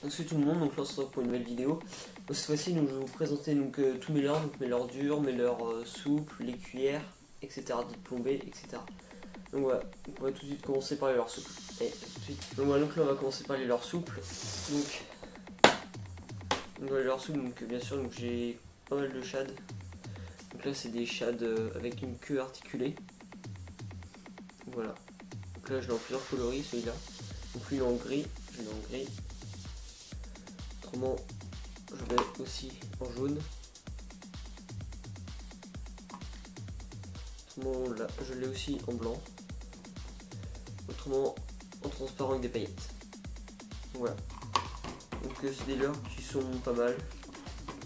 Ensuite tout le monde, donc là on se retrouve pour une nouvelle vidéo. Donc, cette fois-ci je vais vous présenter tous mes leurres, donc mes leurres dures, mes leurres souples, les cuillères, etc. dites plombées, etc. Donc voilà, on va tout de suite commencer par les leurres souples. Et tout de suite. Donc voilà, donc là on va commencer par les leurres souples. Donc les leurres souples, donc bien sûr donc j'ai pas mal de shad. Donc là c'est des shad avec une queue articulée. Voilà. Donc là je l'ai en plusieurs coloris celui-là. Donc lui il est en gris, je l'ai en gris. Autrement, je vais aussi en jaune. Autrement, là, je l'ai aussi en blanc. Autrement, en transparent avec des paillettes. Voilà. Donc c'est des leurres qui sont pas mal,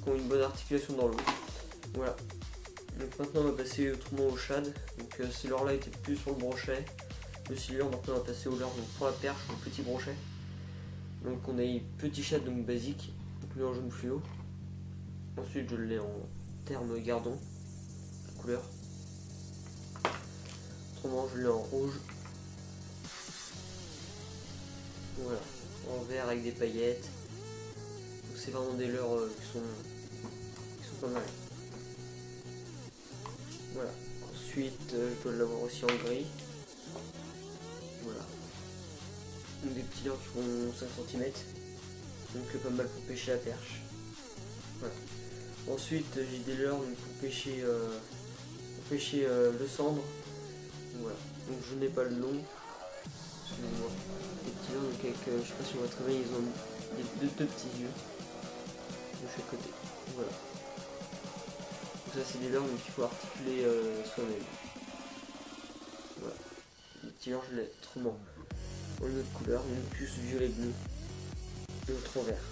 qui ont une bonne articulation dans l'eau. Voilà. Donc maintenant on va passer autrement au shad. Donc ces leurres là étaient plus pour le brochet. Le silure, maintenant on va passer au leurre donc pour la perche, au petit brochet. Donc on a petit shad donc basique, donc lui en jaune fluo. Ensuite je l'ai en terme gardon, couleur. Autrement je l'ai en rouge. Voilà, en vert avec des paillettes. Donc c'est vraiment des leurres qui sont pas mal. Voilà. Ensuite je dois l'avoir aussi en gris. Voilà. Donc des petits leurres qui font 5 cm. Donc pas mal pour pêcher la perche. Voilà. Ensuite j'ai des leurres pour pêcher le cendre. Voilà. Donc je n'ai pas le long. Excusez-moi. Des petits leurres donc avec, je sais pas si on voit très bien, ils ont deux petits yeux de chaque côté. Voilà. Donc ça c'est des leurres qu'il faut articuler soi-même. Voilà. Les petits leurres je l'ai autrement en une autre couleur, une plus violet bleu et autre en vert.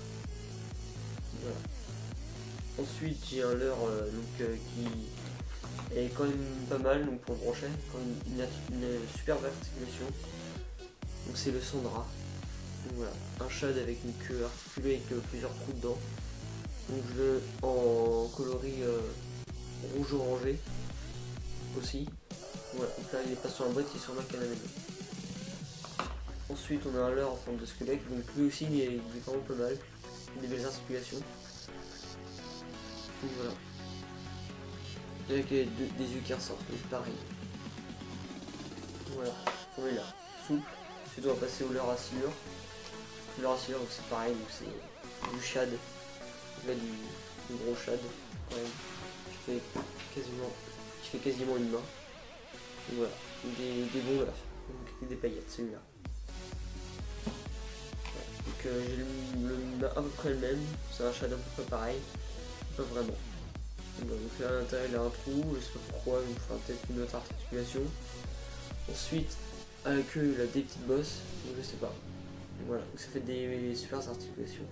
Voilà. Ensuite j'ai un leurre qui est quand même pas mal donc pour le brochet, quand même une superbe articulation. Donc c'est le Sandra. Donc voilà, un shad avec une queue articulée avec plusieurs trous dedans. Donc je l'ai en coloris rouge orangé aussi. Voilà, donc là il est pas sur un boîte, il est sur ma canne à menu. Ensuite on a un leurre en forme de squelette, donc lui aussi il est vraiment pas mal. Des belles articulations. Donc voilà. Avec des yeux qui ressortent, c'est pareil. Voilà, on est là. Souple. Ensuite on va passer au leurre à silure. Le leurre à silure, c'est pareil, donc c'est du shad. Là du gros shad quand même, qui fait quasiment une main. Donc voilà, des bons leurres, donc des paillettes celui-là. Voilà. Donc j'ai à peu près le même, c'est un shad à peu près pareil, pas vraiment. Donc là à l'intérieur il a un trou, je sais pas pourquoi, donc il faudra peut-être une autre articulation. Ensuite à la queue il a des petites bosses, donc je sais pas. Voilà, donc ça fait des super articulations.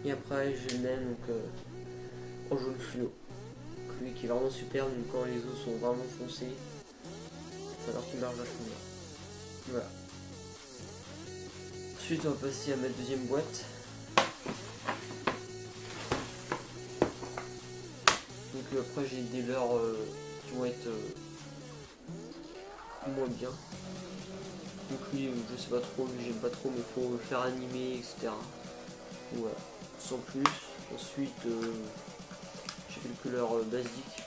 Et après j'ai le même donc, en jaune fluo. Donc, lui qui est vraiment superbe, donc quand les os sont vraiment foncés, c'est alors qu'il marche vachement bien. Voilà. Ensuite on va passer à ma deuxième boîte. Donc après j'ai des leurres qui vont être moins bien. Donc lui je sais pas trop, lui j'aime pas trop, mais faut le faire animer, etc. Voilà, sans plus. Ensuite j'ai quelques leurres basiques,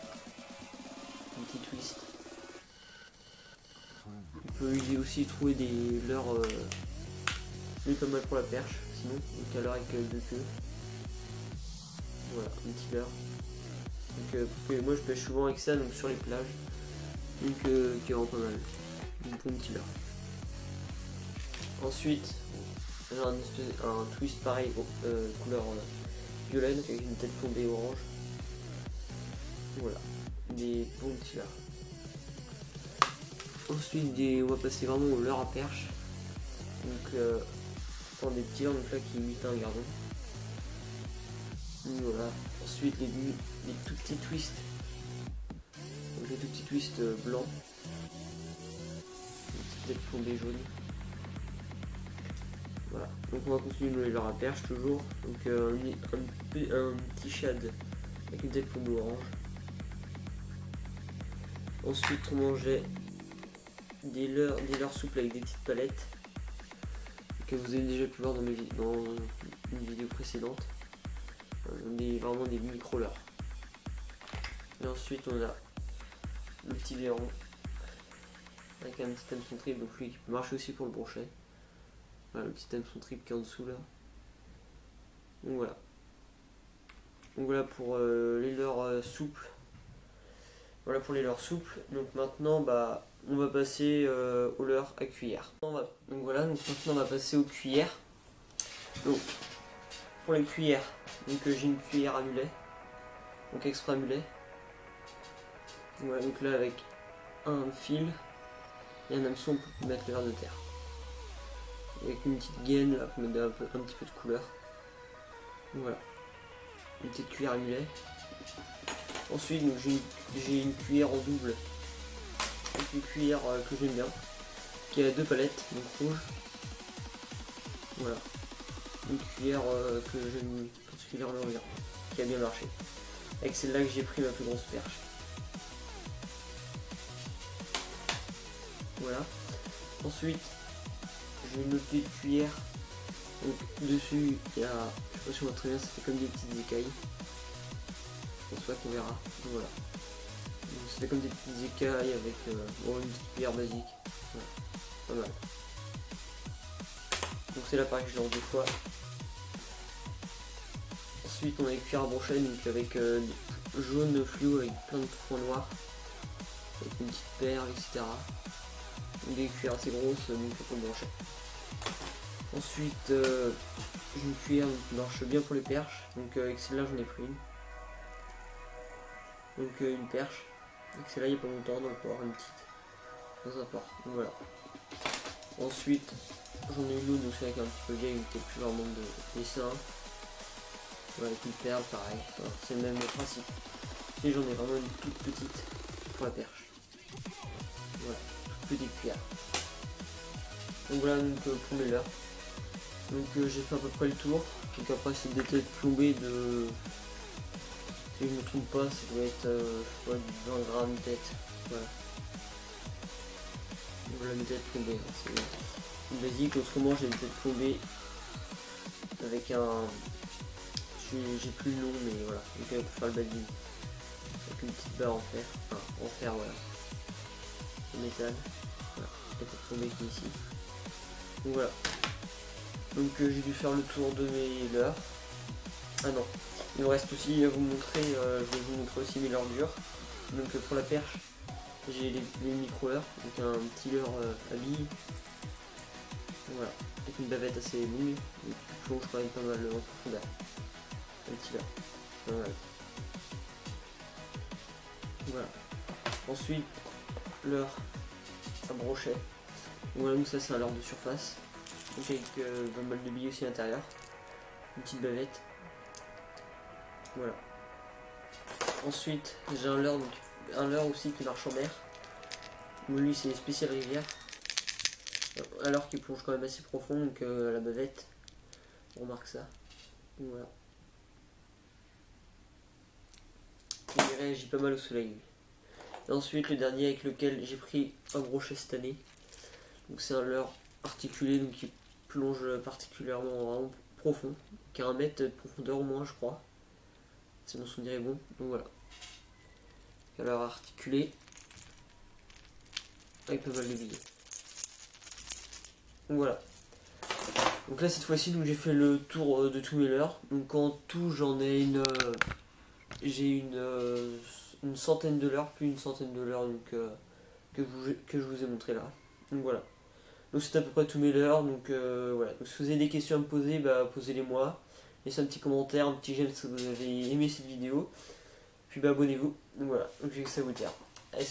un petit twist. On peut aussi trouver des leurres lui pas mal pour la perche, sinon, donc à l'heure avec deux queues. Voilà, un petit leurre. Donc moi je pêche souvent avec ça donc sur les plages. Donc qui est vraiment pas mal. Donc bon petit leurre. Ensuite j'ai un twist pareil couleur violette avec une tête plombée orange. Voilà, des bons petits leurres. Ensuite on va passer vraiment au leurre à perche. Donc des petits leurres donc là qui imitent un gardon. Donc, voilà. Ensuite les tout petits twists. Donc les tout petits twists blancs. Une petite tête plombée jaune. Voilà. Donc on va continuer les leurres à perche toujours. Donc un petit shad avec une tête plombée orange. Ensuite on mangeait des leurres souples avec des petites palettes. que vous avez déjà pu voir dans une vidéo précédente. Vraiment des micro-leurres. Et ensuite on a le petit verron avec un petit hameçon triple, donc lui qui peut marcher aussi pour le brochet. Voilà, le petit hameçon triple qui est en dessous là. Donc voilà. Donc voilà pour les leurres souples. Voilà pour les leurres souples. Donc maintenant bah on va passer aux leurres à cuillère. Donc voilà, donc maintenant on va passer aux cuillères. Donc pour les cuillères, donc j'ai une cuillère à mulet, donc extra mulet. Voilà, donc là avec un fil et un hameçon pour mettre le ver de terre. Avec une petite gaine là pour mettre un petit peu de couleur. Voilà. Une petite cuillère à mulet. Ensuite j'ai une cuillère en double. Donc une cuillère que j'aime bien. Qui a 2 palettes, donc rouge. Voilà. Une cuillère que j'aime particulièrement bien. Qui a bien marché. Avec celle-là que j'ai pris ma plus grosse perche. Voilà. Ensuite, j'ai une autre petite cuillère. Donc dessus, il y a, je sais pas si on voit très bien, ça fait comme des petites écailles. Je pense pas qu'on verra. Donc voilà. Donc, ça fait comme des petites écailles avec une petite cuillère basique. Voilà. Pas mal. Donc c'est là pareil que je lance 2 fois. Ensuite on a une cuillère à brochet, donc avec jaune fluo avec plein de points noirs. Avec une petite perle, etc. Des cuillères assez grosses, donc pour brochet. Ensuite j'ai une cuillère qui marche bien pour les perches, donc avec celle-là j'en ai pris une. Donc une perche, avec celle-là il n'y a pas longtemps, donc pour avoir une petite dans un port. Donc voilà. Ensuite j'en ai une autre aussi avec un petit peu vieille, qui est plus vraiment de dessin. Voilà, avec une perle pareil, enfin, c'est le même principe. Et j'en ai vraiment une toute petite pour la perche. Voilà, toute petite cuillère. Donc voilà donc pour mes leurres. Donc j'ai fait à peu près le tour. Donc après c'est des têtes plombées de... Si je ne me trompe pas, ça doit être je sais pas, 20 grammes tête. Voilà. Donc voilà mes têtes plombées. Hein. C'est basique, autrement j'ai une tête plombée avec un... J'ai plus le nom mais voilà. Donc pour faire le bading. Avec une petite barre en fer. Enfin en fer voilà. En métal. Voilà. La tête plombée qui est ici. Donc voilà. Donc j'ai dû faire le tour de mes leurres. Ah non, il me reste aussi à vous montrer, je vais vous montrer aussi mes leurres dures. Donc pour la perche, j'ai les micro-leurres, donc un petit leurre à billes. Voilà, avec une bavette assez longue, et qui plonge quand même pas mal en profondeur. Un petit leurre. Voilà. Voilà. Ensuite, leurre à brochet. Voilà, donc ça c'est un leurre de surface. Donc avec pas mal de billes aussi à l'intérieur. Une petite bavette. Voilà. Ensuite j'ai un leurre aussi qui marche en mer. Lui c'est spécial rivière. Alors qu'il plonge quand même assez profond, donc la bavette. On remarque ça. Donc, voilà. Il réagit pas mal au soleil. Et ensuite le dernier avec lequel j'ai pris un brochet cette année. Donc c'est un leurre articulé, donc qui plonge particulièrement vraiment profond, qui a 1 mètre de profondeur au moins je crois. Si mon souvenir est bon, donc voilà. Alors articulé avec pas mal de billets. Donc voilà. Donc là cette fois-ci j'ai fait le tour de tous mes leurres. Donc en tout j'en ai j'ai une centaine de leurres, plus une centaine de leurres donc que je vous ai montré là. Donc voilà. Donc c'est à peu près tous mes leurres. Donc voilà. Donc si vous avez des questions à me poser, bah posez-les moi. Laissez un petit commentaire, un petit j'aime si vous avez aimé cette vidéo. Puis bah abonnez-vous. Donc voilà, donc j'ai que ça à vous dire. Allez,